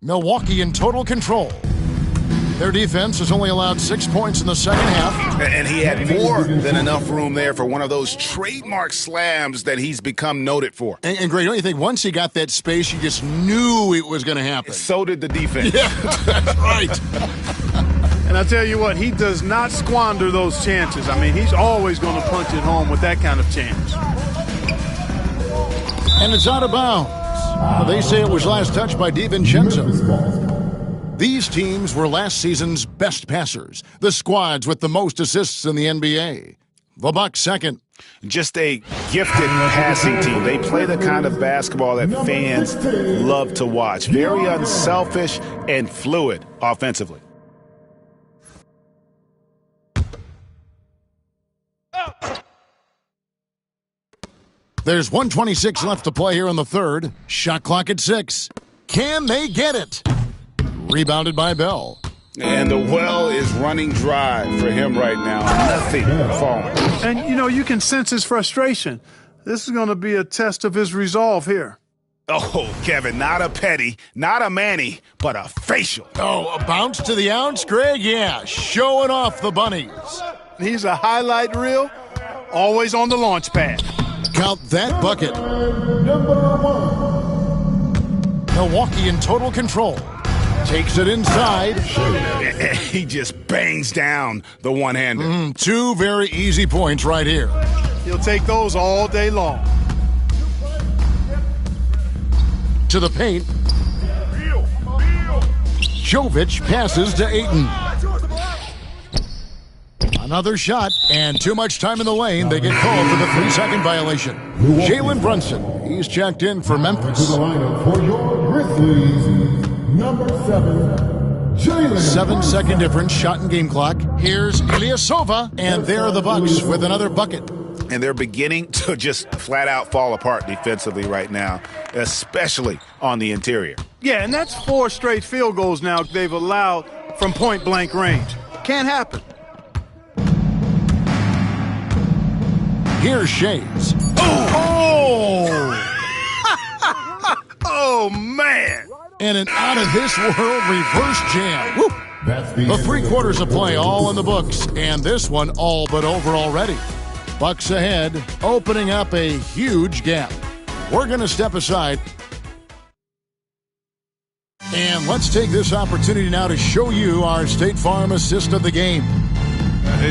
Milwaukee in total control. Their defense has only allowed 6 points in the second half. And he had more than enough room there for one of those trademark slams that he's become noted for. And Greg, don't you think once he got that space, you just knew it was going to happen? So did the defense. Yeah, that's right. And I tell you what, he does not squander those chances. I mean, he's always going to punch it home with that kind of chance. And it's out of bounds. Well, they say it was last touched by DiVincenzo. These teams were last season's best passers, the squads with the most assists in the NBA. The Bucks second. Just a gifted passing team. They play the kind of basketball that fans love to watch. Very unselfish and fluid offensively. There's 1:26 left to play here in the third. Shot clock at 6. Can they get it? Rebounded by Bell. And the well is running dry for him right now. Nothing falling. And, you can sense his frustration. This is going to be a test of his resolve here. Oh, Kevin, not a petty, not a Manny, but a facial. Oh, a bounce to the ounce, Greg? Yeah, showing off the bunnies. He's a highlight reel, always on the launch pad. Count that bucket. Milwaukee in total control. Takes it inside. He just bangs down the one-hander. 2 very easy points right here. He'll take those all day long. To the paint. Jovic passes to Ayton. Another shot, and too much time in the lane. They get called for the 3-second violation. Jalen Brunson, he's checked in for Memphis. To the lineup for your Grizzlies, number 7, Jalen. 7-second difference, shot and game clock. Here's Ilyasova, and there are the Bucks with another bucket. And they're beginning to just flat out fall apart defensively right now, especially on the interior. Yeah, and that's 4 straight field goals now they've allowed from point-blank range. Can't happen. Here's Shays. Oh, man. And an out-of-this-world reverse jam. Woo. The 3 quarters of play all in the books, and this one all but over already. Bucks ahead, opening up a huge gap. We're going to step aside. And let's take this opportunity now to show you our State Farm assist of the game.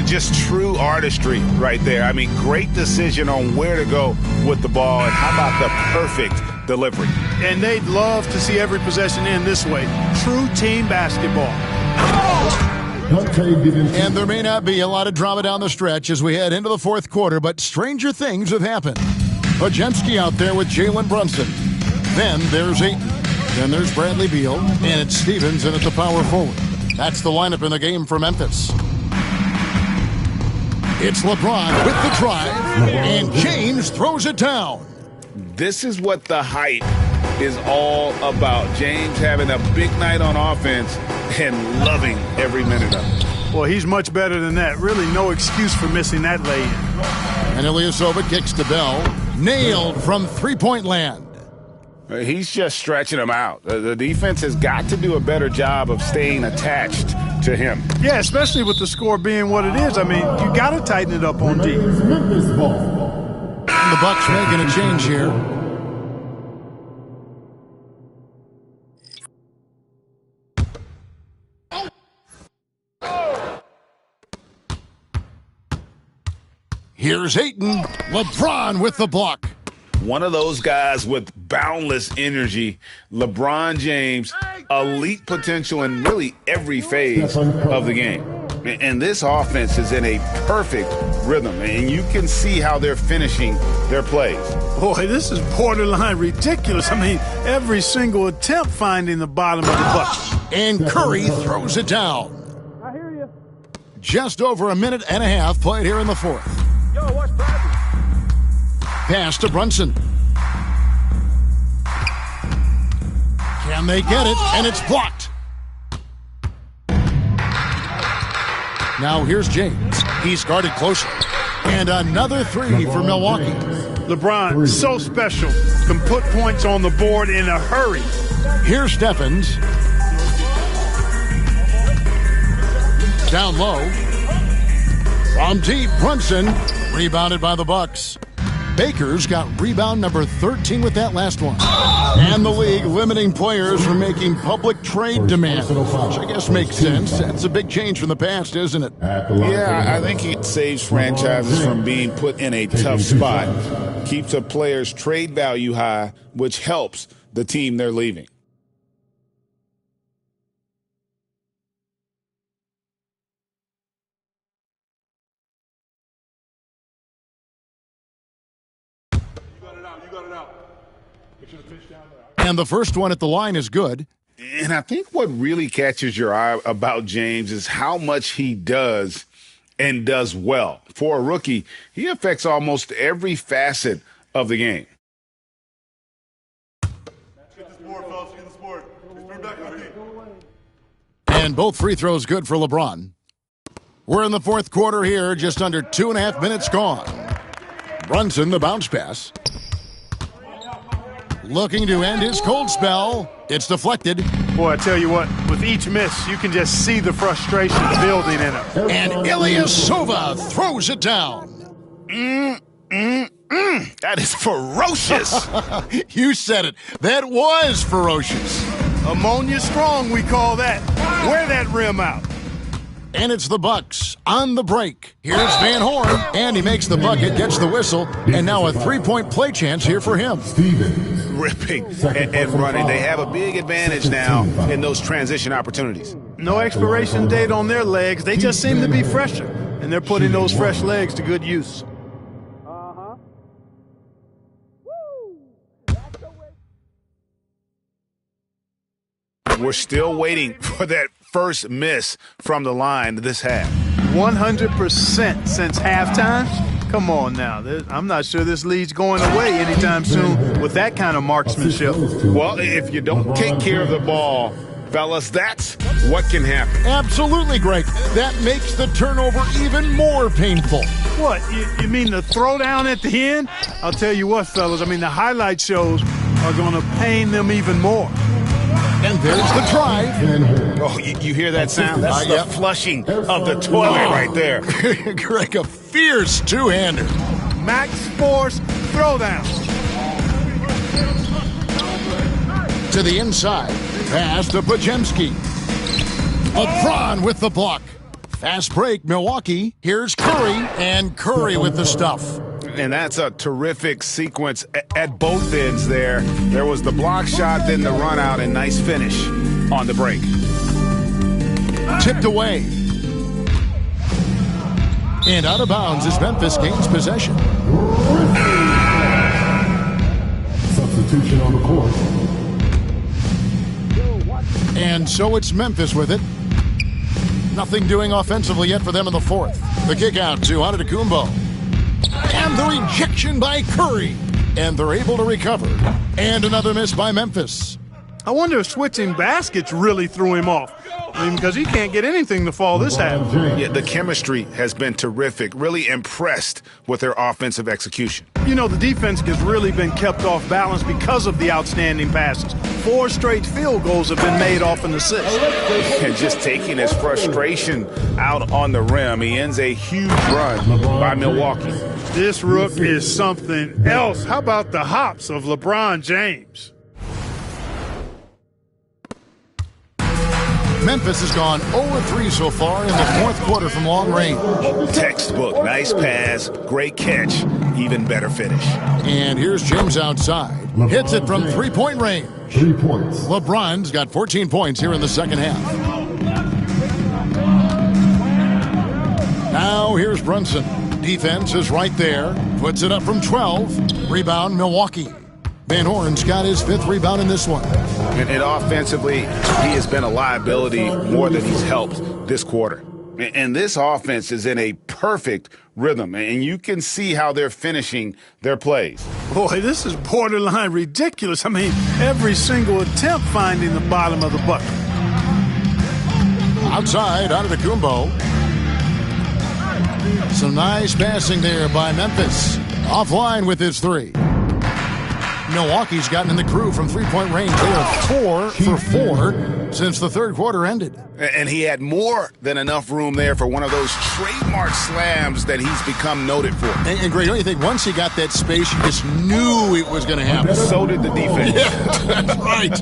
Just true artistry right there. I mean, great decision on where to go with the ball, and how about the perfect delivery? And they'd love to see every possession end this way. True team basketball. And there may not be a lot of drama down the stretch as we head into the fourth quarter, but stranger things have happened. Podziemski out there with Jalen Brunson. Then there's Ayton. Then there's Bradley Beal. And it's Stevens in at the power forward. That's the lineup in the game for Memphis. It's LeBron with the drive, and James throws it down. This is what the hype is all about. James having a big night on offense and loving every minute of it. Well, he's much better than that. Really no excuse for missing that lay-in. And Ilyasova kicks to Bell. Nailed from three-point land. He's just stretching him out. The defense has got to do a better job of staying attached to him. Yeah, especially with the score being what it is. I mean, you got to tighten it up on deep. And the Bucks making a change here. Here's Ayton. LeBron with the block. One of those guys with boundless energy. LeBron James, elite potential in really every phase of the game. And this offense is in a perfect rhythm, and you can see how they're finishing their plays. Boy, this is borderline ridiculous. I mean, every single attempt finding the bottom of the bucket. And Curry throws it down. I hear you. Just over a minute and a half played here in the fourth. Yo, what's practice? Pass to Brunson. Can they get it? And it's blocked. Now here's James. He's guarded closely. And another three for Milwaukee. LeBron, so special. Can put points on the board in a hurry. Here's Stephens. Down low. From deep, Brunson. Rebounded by the Bucks. Baker's got rebound number 13 with that last one. And the league limiting players from making public trade demands, which I guess makes sense. That's a big change from the past, isn't it? Yeah, I think it saves franchises from being put in a tough spot. Keeps a player's trade value high, which helps the team they're leaving. And the first one at the line is good. And I think what really catches your eye about James is how much he does and does well. For a rookie, he affects almost every facet of the game. And both free throws good for LeBron. We're in the fourth quarter here, just under 2.5 minutes gone. Brunson, the bounce pass. Looking to end his cold spell. It's deflected. Boy, I tell you what, with each miss, you can just see the frustration building in him. And Ilyasova throws it down. That is ferocious. You said it. That was ferocious. Ammonia strong, we call that. Wear that rim out. And it's the Bucks on the break. Here's Van Horn, and he makes the bucket, gets the whistle, and now a three-point play chance here for him. Ripping and running. They have a big advantage now in those transition opportunities. No expiration date on their legs. They just seem to be fresher, and they're putting those fresh legs to good use. We're still waiting for that first miss from the line this half. 100% since halftime? Come on now. I'm not sure this lead's going away anytime soon with that kind of marksmanship. Well, if you don't take care of the ball, fellas, that's what can happen. Absolutely, Greg. That makes the turnover even more painful. What, you mean the throwdown at the end? I'll tell you what, fellas, I mean the highlight shows are going to pain them even more. And there's the drive. Oh, you hear that sound? That's the flushing of the toilet right there. Greg, a fierce two-hander. Max Force throwdown. To the inside. Pass to Pajemski. LeBron with the block. Fast break, Milwaukee. Here's Curry, and Curry with the stuff. And that's a terrific sequence at both ends there. There was the block shot, then the run out, and nice finish on the break. Tipped away. And out of bounds as Memphis gains possession. Substitution on the court. And so it's Memphis with it. Nothing doing offensively yet for them in the fourth. The kick out to Antetokounmpo. And the rejection by Curry. And they're able to recover. And another miss by Memphis. I wonder if switching baskets really threw him off. I mean, because he can't get anything to fall this half. Yeah, the chemistry has been terrific. Really impressed with their offensive execution. You know, the defense has really been kept off balance because of the outstanding passes. 4 straight field goals have been made off an assist. And just taking his frustration out on the rim, he ends a huge run by Milwaukee. This rook is something else. How about the hops of LeBron James? Memphis has gone 0-3 so far in the fourth quarter from long range. Textbook, nice pass, great catch, even better finish. And here's James outside. Hits it from three-point range. 3 points. LeBron's got 14 points here in the second half. Now here's Brunson. Defense is right there. Puts it up from 12. Rebound, Milwaukee. Van Horn's got his 5th rebound in this one. And offensively, he has been a liability more than he's helped this quarter. And this offense is in a perfect rhythm, and you can see how they're finishing their plays. Boy, this is borderline ridiculous. I mean, every single attempt finding the bottom of the bucket. Outside, Antetokounmpo. Some nice passing there by Memphis. Offline with his 3. Milwaukee's gotten in the crew from three-point range. They are 4 for 4 since the third quarter ended. And he had more than enough room there for one of those trademark slams that he's become noted for. And Greg, don't you think once he got that space, you just knew it was going to happen? So did the defense. Yeah, that's right.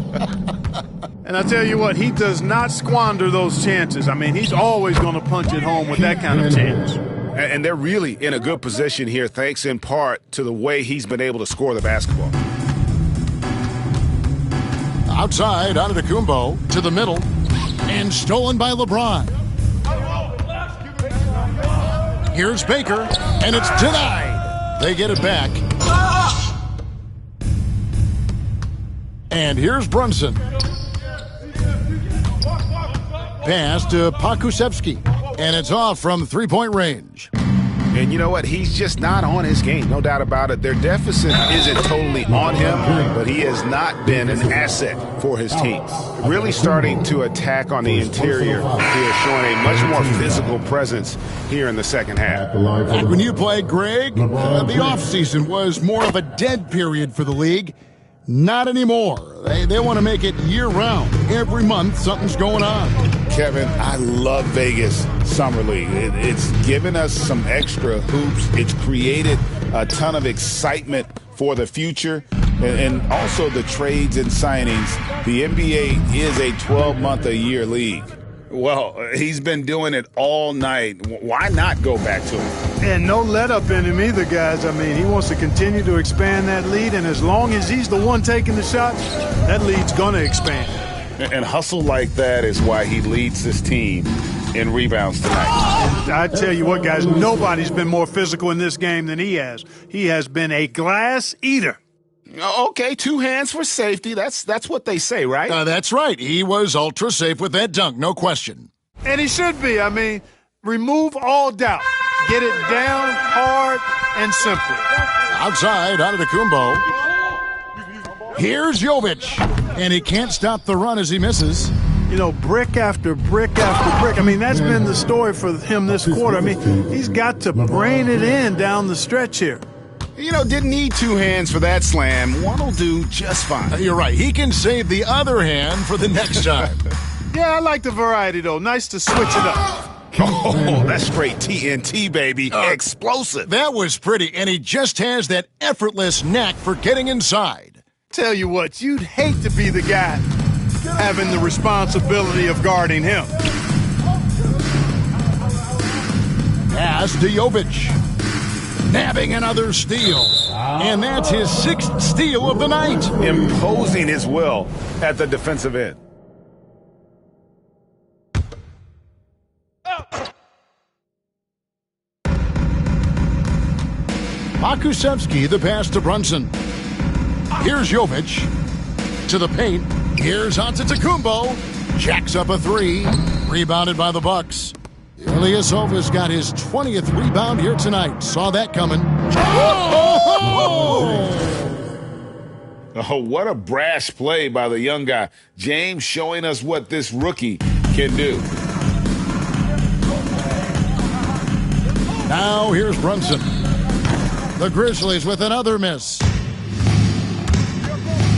And I tell you what, he does not squander those chances. I mean, he's always going to punch it home with that kind of chance. And they're really in a good position here, thanks in part to the way he's been able to score the basketball. Outside, Antetokounmpo to the middle, and stolen by LeBron. Here's Baker, and it's denied. They get it back. And here's Brunson. Pass to Pakusevsky, and it's off from three-point range. And you know what? He's just not on his game, no doubt about it. Their deficit isn't totally on him, but he has not been an asset for his team. Really starting to attack on the interior here, showing a much more physical presence here in the second half. Back when you played, Greg, the offseason was more of a dead period for the league. Not anymore. They want to make it year-round. Every month, something's going on. Kevin, I love Vegas Summer League. It's given us some extra hoops. It's created a ton of excitement for the future. And also the trades and signings. The NBA is a 12-month-a-year league. Well, he's been doing it all night. Why not go back to him? And no let-up in him either, guys. I mean, he wants to continue to expand that lead, and as long as he's the one taking the shots, that lead's going to expand. And hustle like that is why he leads this team in rebounds tonight. And I tell you what, guys, nobody's been more physical in this game than he has. He has been a glass eater. Okay, 2 hands for safety. That's what they say, right? That's right. He was ultra safe with that dunk, no question. And he should be. I mean, remove all doubt. Get it down hard and simply. Outside, out of the Kumbo. Here's Jovic, and he can't stop the run as he misses. You know, brick after brick after brick. I mean, that's been the story for him this quarter. I mean, he's got to brain it in down the stretch here. You know, didn't need 2 hands for that slam. One will do just fine. You're right. He can save the other hand for the next time. Yeah, I like the variety, though. Nice to switch it up. Oh, that's straight TNT, baby. Explosive. That was pretty, and he just has that effortless knack for getting inside. Tell you what, you'd hate to be the guy having the responsibility of guarding him. Pass to Jovic. Nabbing another steal. And that's his 6th steal of the night. Imposing his will at the defensive end. Makusevsky, the pass to Brunson. Here's Jovic. To the paint. Here's Antetokounmpo. Jacks up a 3. Rebounded by the Bucks. Ilyasova's got his 20th rebound here tonight. Saw that coming. Oh, what a brash play by the young guy. James showing us what this rookie can do. Now here's Brunson. The Grizzlies with another miss.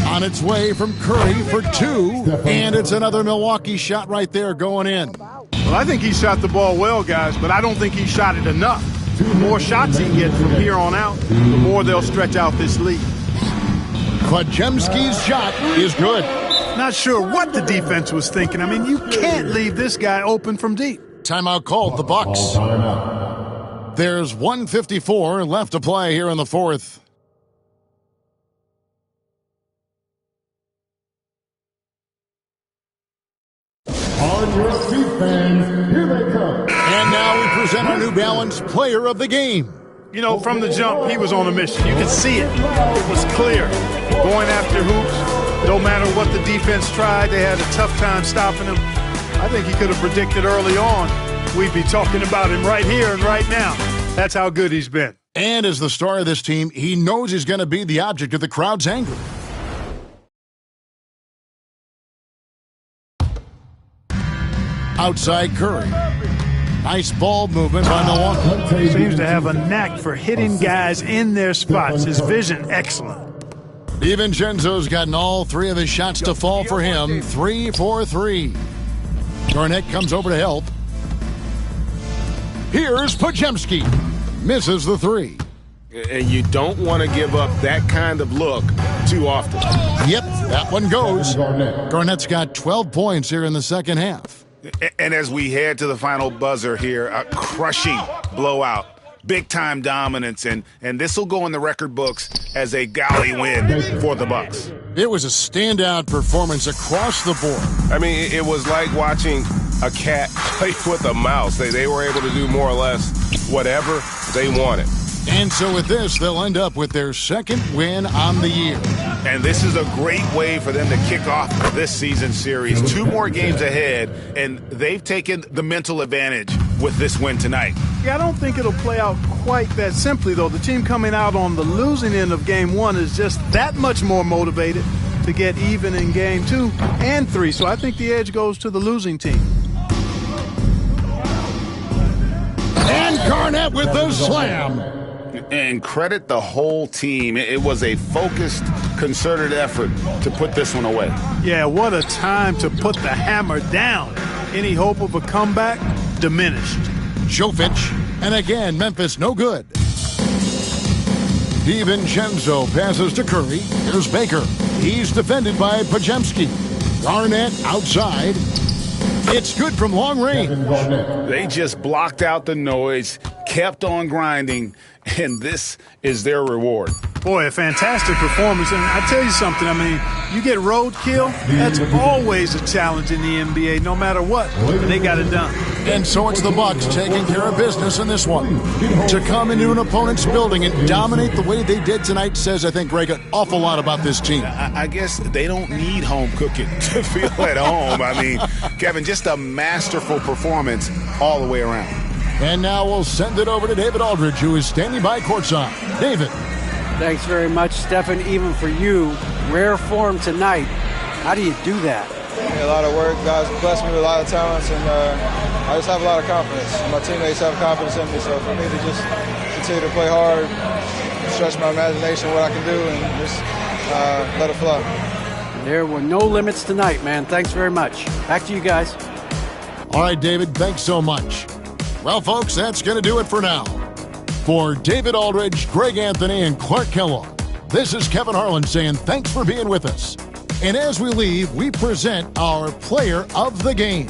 On its way from Curry for 2. And it's another Milwaukee shot right there going in. Well, I think he shot the ball well, guys, but I don't think he shot it enough. The more shots he gets from here on out, the more they'll stretch out this lead. Podziemski's shot is good. Not sure what the defense was thinking. I mean, you can't leave this guy open from deep. Timeout called, the Bucks. There's 1:54 left to play here in the 4th. On your feet, fans, here they come. And now we present our New Balance Player of the Game. You know, from the jump, he was on a mission. You could see it. It was clear. Going after hoops, no matter what the defense tried, they had a tough time stopping him. I think he could have predicted early on we'd be talking about him right here and right now. That's how good he's been. And as the star of this team, he knows he's going to be the object of the crowd's anger. Outside Curry. Nice ball movement by Milwaukee. Seems to have a knack for hitting guys in their spots. His vision, excellent. DiVincenzo's gotten all 3 of his shots to fall for him. 3 for 3. Garnett comes over to help. Here's Podziemski. Misses the 3. And you don't want to give up that kind of look too often. Yep, that one goes. Garnett's got 12 points here in the second half. And as we head to the final buzzer here, a crushing blowout, big-time dominance, and this will go in the record books as a galley win for the Bucks. It was a standout performance across the board. I mean, it was like watching a cat play with a mouse. They were able to do more or less whatever they wanted. And so with this, they'll end up with their 2nd win on the year. And this is a great way for them to kick off this season series. 2 more games ahead, and they've taken the mental advantage with this win tonight. Yeah, I don't think it'll play out quite that simply, though. The team coming out on the losing end of Game 1 is just that much more motivated to get even in Game 2 and 3. So I think the edge goes to the losing team. And Garnett with the slam. And credit the whole team. It was a focused, concerted effort to put this one away. Yeah, what a time to put the hammer down. Any hope of a comeback diminished. Jovic, and again, Memphis no good. DiVincenzo passes to Curry. Here's Baker. He's defended by Podziemski. Garnett outside. It's good from long range. They just blocked out the noise, kept on grinding, and this is their reward. Boy, a fantastic performance. And I tell you something, I mean, you get roadkill, that's always a challenge in the NBA, no matter what. And they got it done. And so it's the Bucks taking care of business in this one. To come into an opponent's building and dominate the way they did tonight says, I think, Greg, an awful lot about this team. I guess they don't need home cooking to feel at home. I mean, Kevin, just a masterful performance all the way around. And now we'll send it over to David Aldridge, who is standing by courtside. David. Thanks very much, Stephen. Even for you, rare form tonight. How do you do that? A lot of work. Guys blessed me with a lot of talents, and I just have a lot of confidence. My teammates have confidence in me, so for me to just continue to play hard, stretch my imagination, what I can do, and just let it flow. There were no limits tonight, man. Thanks very much. Back to you guys. All right, David, thanks so much. Well, folks, that's going to do it for now. For David Aldridge, Greg Anthony, and Clark Kellogg, this is Kevin Harlan saying thanks for being with us. And as we leave, we present our player of the game.